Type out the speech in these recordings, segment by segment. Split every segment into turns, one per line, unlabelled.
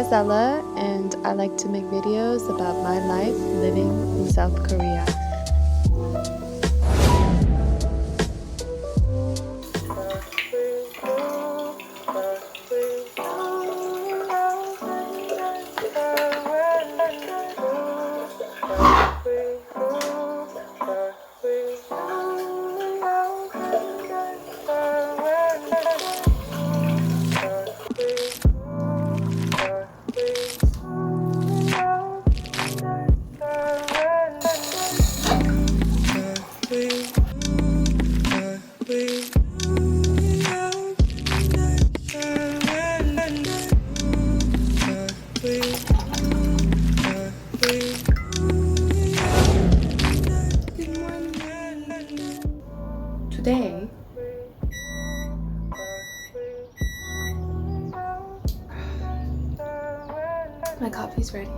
is Ella, and I like to make videos about my life living in South Korea. Today, my coffee's ready.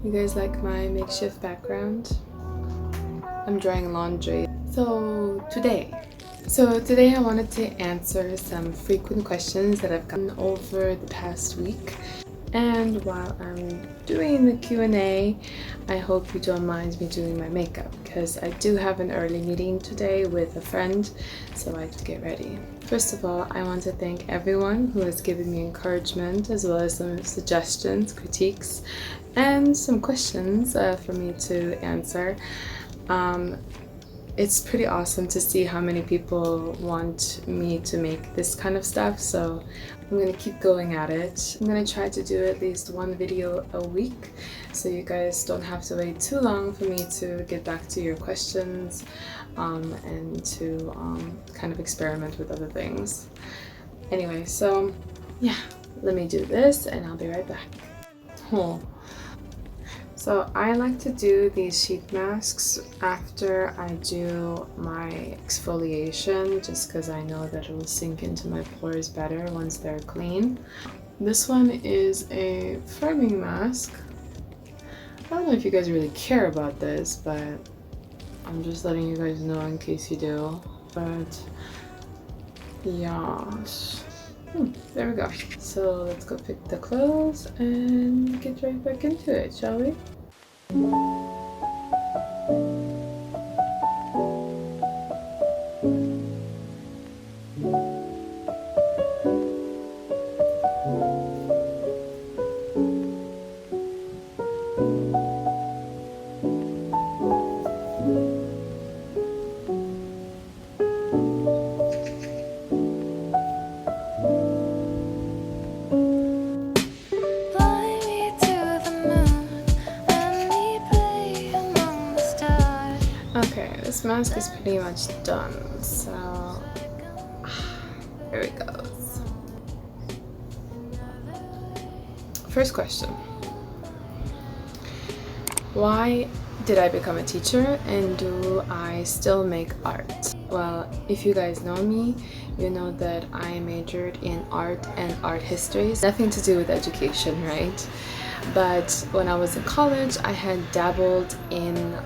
You guys like my makeshift background? I'm drying laundry. So today I wanted to answer some frequent questions that I've gotten over the past week. And while I'm doing the Q&A, I hope you don't mind me doing my makeup because I do have an early meeting today with a friend, so I have to get ready. First of all, I want to thank everyone who has given me encouragement as well as some suggestions, critiques, and some questions for me to answer. It's pretty awesome to see how many people want me to make this kind of stuff, so I'm gonna keep going at it. I'm gonna try to do at least one video a week so you guys don't have to wait too long for me to get back to your questions and to kind of experiment with other things. Anyway, so yeah, let me do this and I'll be right back. So I like to do these sheet masks after I do my exfoliation, just because I know that it will sink into my pores better once they're clean. This one is a firming mask. I don't know if you guys really care about this, but I'm just letting you guys know in case you do. But yeah, there we go. So let's go pick the clothes and get right back into it, shall we? This mask is pretty much done, so here it goes. First question: why did I become a teacher and do I still make art? Well, if you guys know me, you know that I majored in art and art histories. Nothing to do with education, right? But when I was in college, I had dabbled in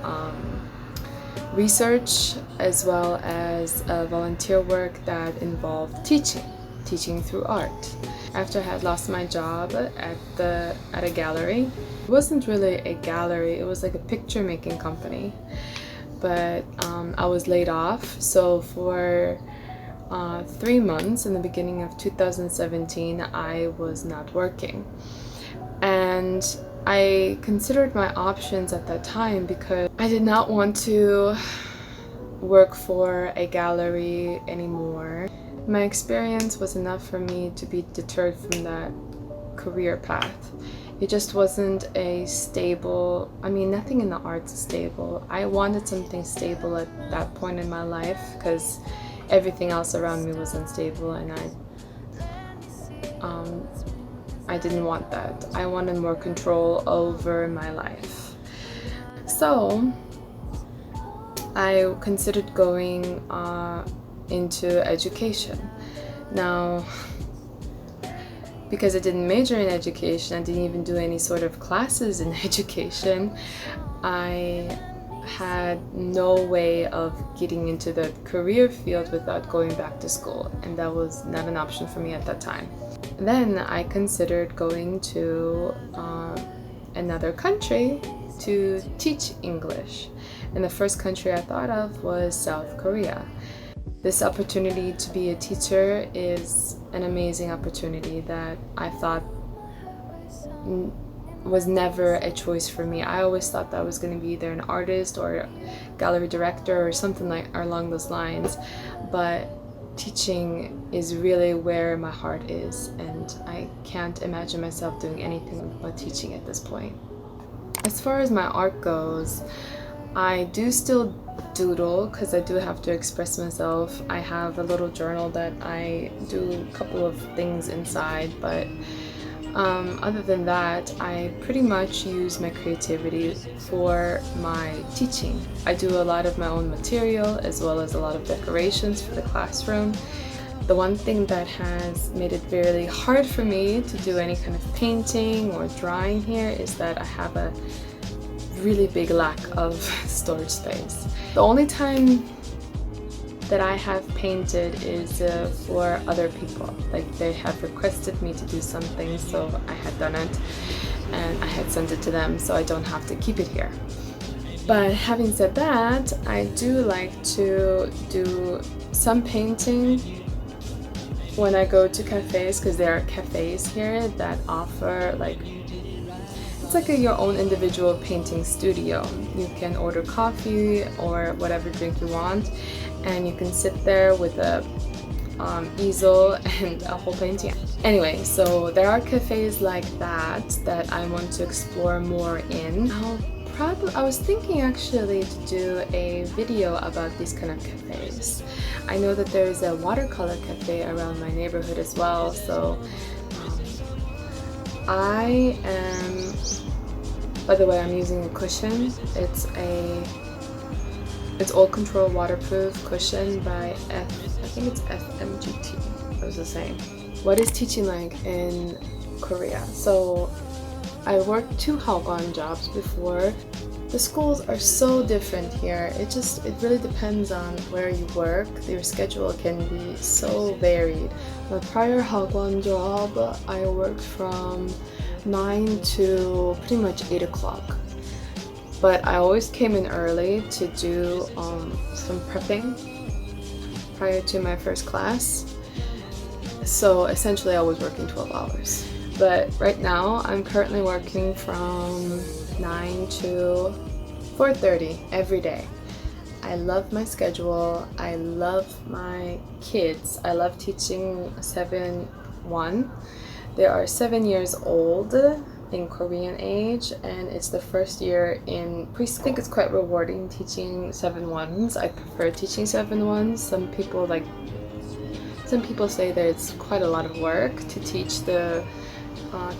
research as well as volunteer work that involved teaching through art. After I had lost my job at a gallery, it wasn't really a gallery, it was like a picture making company, but I was laid off. So for 3 months in the beginning of 2017, I was not working, and I considered my options at that time because I did not want to work for a gallery anymore. My experience was enough for me to be deterred from that career path. It just wasn't a stable, nothing in the arts is stable. I wanted something stable at that point in my life because everything else around me was unstable, and I didn't want that. I wanted more control over my life. So I considered going into education. Now, because I didn't major in education, I didn't even do any sort of classes in education, I had no way of getting into the career field without going back to school, and that was not an option for me at that time. Then I considered going to another country to teach English, and the first country I thought of was South Korea. This opportunity to be a teacher is an amazing opportunity that I thought was never a choice for me. I always thought that I was going to be either an artist or a gallery director or something like along those lines, but teaching is really where my heart is, and I can't imagine myself doing anything but teaching at this point. As far as my art goes, I do still doodle because I do have to express myself. I have a little journal that I do a couple of things inside, but other than that, I pretty much use my creativity for my teaching. I do a lot of my own material as well as a lot of decorations for the classroom. The one thing that has made it really hard for me to do any kind of painting or drawing here is that I have a really big lack of storage space. The only time that I have painted is for other people. Like, they have requested me to do something, so I had done it and I had sent it to them, so I don't have to keep it here. But having said that, I do like to do some painting when I go to cafes, because there are cafes here that offer it's like your own individual painting studio. You can order coffee or whatever drink you want, and you can sit there with a easel and a whole painting. Anyway, so there are cafes like that I want to explore more in. I was thinking actually to do a video about these kind of cafes. I know that there's a watercolor cafe around my neighborhood as well, so by the way, I'm using a cushion. It's all control waterproof cushion by I think it's FMGT, I was just saying. What is teaching like in Korea? So I worked 2 hagwon jobs before. The schools are so different here. It really depends on where you work. Your schedule can be so varied. My prior hagwon job, I worked from 9 to pretty much 8 o'clock. But I always came in early to do some prepping prior to my first class. So essentially I was working 12 hours. But right now I'm currently working from 9 to 4:30 every day. I love my schedule. I love my kids. I love teaching 7-1. They are 7 years old in Korean age, and it's the first year in preschool. I think it's quite rewarding teaching 7-1s. I prefer teaching 7-1s. Some people say that it's quite a lot of work to teach the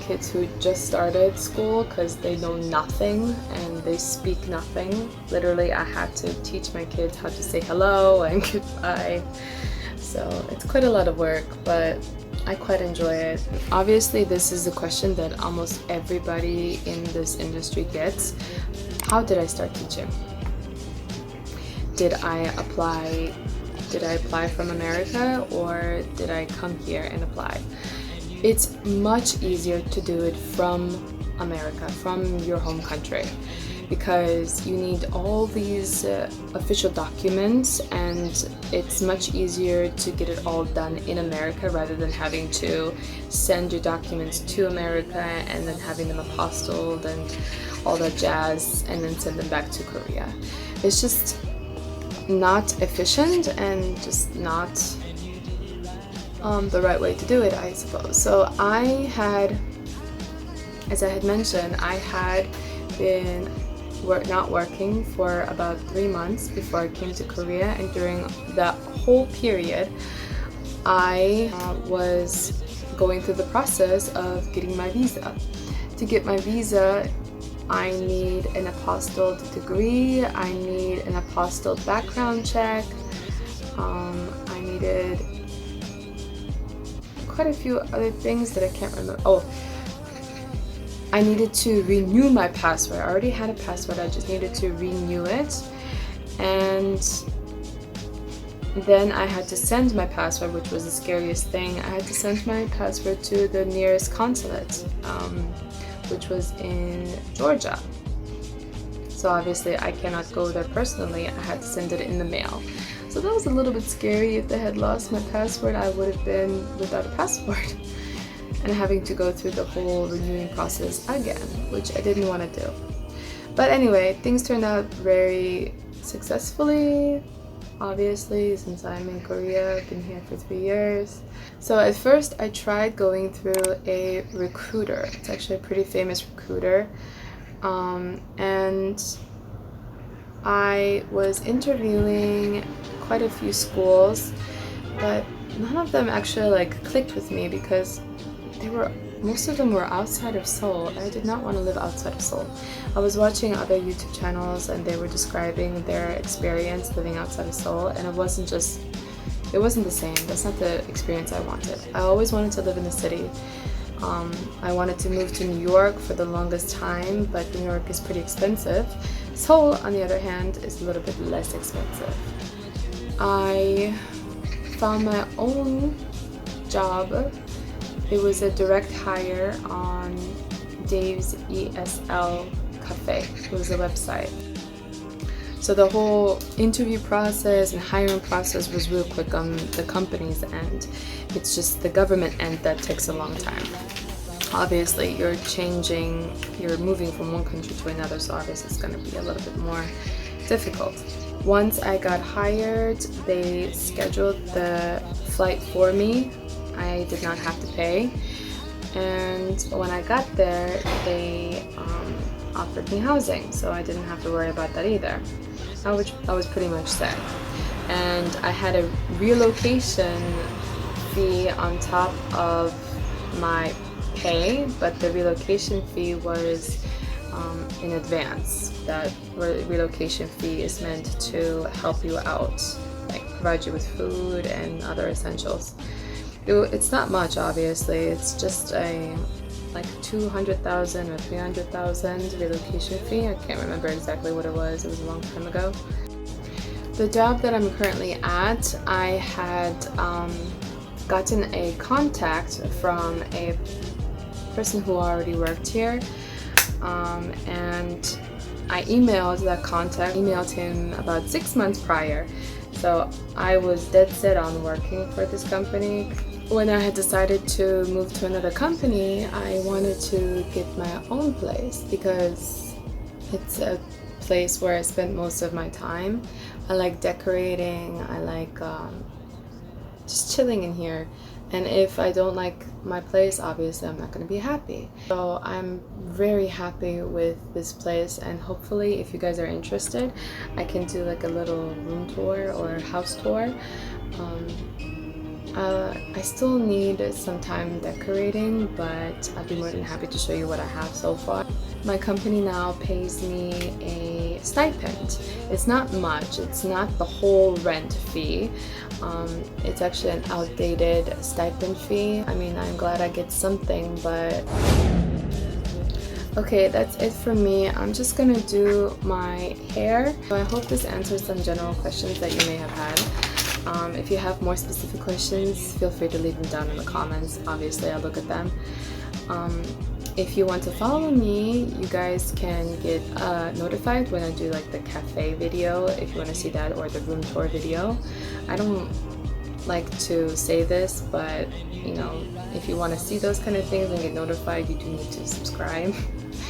kids who just started school because they know nothing and they speak nothing. Literally, I had to teach my kids how to say hello and goodbye. So it's quite a lot of work, but I quite enjoy it. Obviously, this is a question that almost everybody in this industry gets. How did I start teaching? Did I apply from America, or did I come here and apply? It's much easier to do it from America, from your home country, because you need all these official documents, and it's much easier to get it all done in America rather than having to send your documents to America and then having them apostilled and all that jazz and then send them back to Korea. It's just not efficient and just not the right way to do it, I suppose. So as I had mentioned, I had been not working for about 3 months before I came to Korea, and during that whole period I was going through the process of getting my visa. To get my visa, I need an apostilled degree, I need an apostilled background check, I needed quite a few other things that I can't remember. I needed to renew my password. I already had a password, I just needed to renew it. And then I had to send my password, which was the scariest thing. I had to send my password to the nearest consulate, which was in Georgia. So obviously I cannot go there personally. I had to send it in the mail. So that was a little bit scary. If they had lost my password, I would have been without a passport and having to go through the whole renewing process again, which I didn't want to do. But anyway, things turned out very successfully. Obviously, since I'm in Korea, I've been here for 3 years. So at first I tried going through a recruiter. It's actually a pretty famous recruiter. And I was interviewing quite a few schools, but none of them actually like clicked with me because most of them were outside of Seoul, and I did not want to live outside of Seoul. I was watching other YouTube channels and they were describing their experience living outside of Seoul, and it wasn't the same. That's not the experience I wanted. I always wanted to live in the city. I wanted to move to New York for the longest time, but New York is pretty expensive. Seoul, on the other hand, is a little bit less expensive. I found my own job. It was a direct hire on Dave's ESL Cafe. It was a website. So the whole interview process and hiring process was real quick on the company's end. It's just the government end that takes a long time. Obviously, you're moving from one country to another, so obviously it's going to be a little bit more difficult. Once I got hired, they scheduled the flight for me. I did not have to pay. And when I got there, they offered me housing, so I didn't have to worry about that either. I was pretty much set. And I had a relocation fee on top of my pay, but the relocation fee was in advance. That relocation fee is meant to help you out, like provide you with food and other essentials. It's not much, obviously. It's just a like 200,000 or 300,000 relocation fee. I can't remember exactly what it was. It was a long time ago. The job that I'm currently at, I had gotten a contact from a person who already worked here, and I emailed that contact, emailed him about 6 months prior. So I was dead set on working for this company. When I had decided to move to another company, I wanted to get my own place because it's a place where I spend most of my time. I like decorating, I like just chilling in here. And if I don't like my place, obviously I'm not going to be happy. So I'm very happy with this place, and hopefully if you guys are interested, I can do like a little room tour or house tour. I still need some time decorating, but I'd be more than happy to show you what I have so far. My company now pays me a stipend. It's not much, it's not the whole rent fee. It's actually an outdated stipend fee. I mean, I'm glad I get something, but okay, that's it for me. I'm just gonna do my hair. So I hope this answers some general questions that you may have had. If you have more specific questions, feel free to leave them down in the comments. Obviously, I'll look at them. If you want to follow me, you guys can get notified when I do like the cafe video, if you want to see that, or the room tour video. I don't like to say this, but you know, if you want to see those kind of things and get notified, you do need to subscribe.